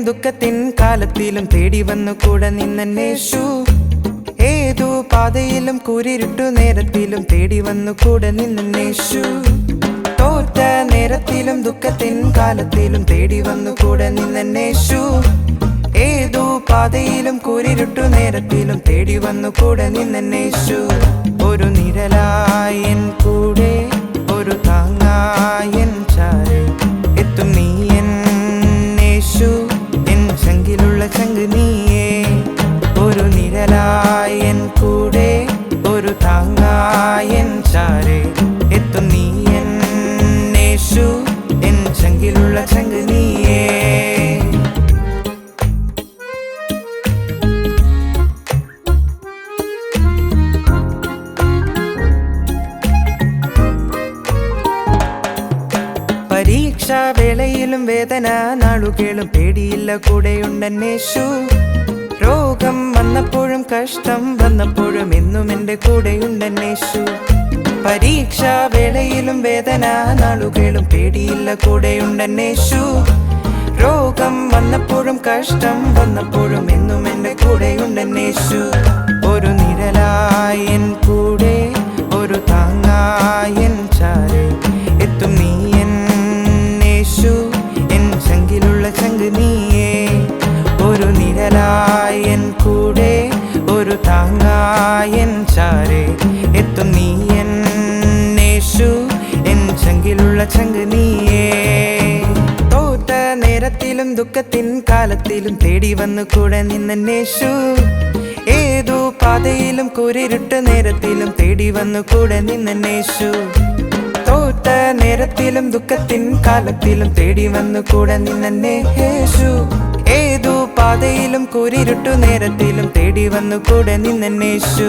ദുഃഖത്തിൻ കാലത്തിലും തേടി വന്നു കൂടെ നിന്നേശു. ഏതു പാതയിലും കൂരിരുട്ടു നേരത്തിലും തേടി വന്നു കൂടെ നിന്നേശു. തോറ്റ നേരത്തിലും ദുഃഖത്തിൻ കാലത്തിലും തേടി വന്നു കൂടെ നിന്നേശു. ഏതു പാതയിലും കൂരിരുട്ടു നേരത്തിലും തേടി വന്നു കൂടെ നിന്നേശു. ഒരു നിഴലായൻ കൂടെ, ഒരു താങ്ങായൻ ചാരെ എത്തും നീ എന്നേശു. എൻ ചങ്കിലുള്ള ചങ്ക് നീയേ. ഒരു നിഴലായൻ കൂടെ, ഒരു താങ്ങായൻ ചാരെ എത്തും നീ എന്നേശു. എൻ ചങ്കിലുള്ള ചങ്ക് നീയേ. പരീക്ഷാവേളയിലും വേദന നാളുകളും പേടിയില്ല കൂടെയുണ്ടെന്നേശു. രോഗം വന്നപ്പോഴും കഷ്ടം വന്നപ്പോഴും എന്നും എൻ്റെ കൂടെയുണ്ടെന്നേശു. പരീക്ഷാവേളയിലും വേദന നാളുകളും പേടിയില്ല കൂടെയുണ്ടെന്നേശു. രോഗം വന്നപ്പോഴും കഷ്ടം വന്നപ്പോഴും എന്നും എൻ്റെ കൂടെയുണ്ടെന്നേശു. ഒരു നിഴലായൻ കൂടെ, ഒരു താങ്ങായൻ ചാരെ എത്തും നീ എന്നേശു. എൻ ചങ്കിലുള്ള ചങ്ക് നീയേ. ഒരു നിഴലായൻ കൂടെ, ഒരു താങ്ങായൻ ചാരെ എത്തും നീ എന്നേശു. എൻ ചങ്കിലുള്ള ചങ്ക് നീയേ. തോറ്റ നേരത്തിലും ദുഃഖത്തിൻ കാലത്തിലും തേടി വന്നു കൂടെ നിന്നേശു. ഏതു പാതയിലും കൂരിരുട്ട് നേരത്തിലും തേടി വന്നു കൂടെ നിന്നേശു. തോറ്റ നേരത്തിലും ദുഃഖത്തിൻ കാലത്തിലും തേടി വന്നു കൂടെ നിന്നേശു. ഏതു പാതയിലും കൂരിരുട്ടു നേരത്തിലും തേടി വന്നു കൂടെ നിന്നേശു.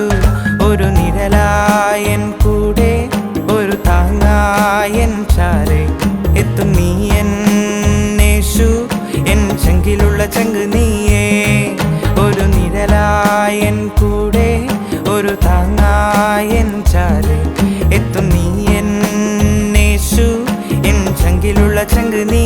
ഒരു നിഴലായൻ കൂടെ, ഒരു താങ്ങായൻ ചാരെ എത്തും നീ എന്നേശു. എൻ ചങ്കിലുള്ള ചങ്ക് നീയേ. ഒരു നിഴലായൻ കൂടെ, ഒരു താങ്ങായൻ ചാരെ എത്തും നീ എന്നേശു. എൻ ചങ്കിലുള്ള ചങ്ക് നീ.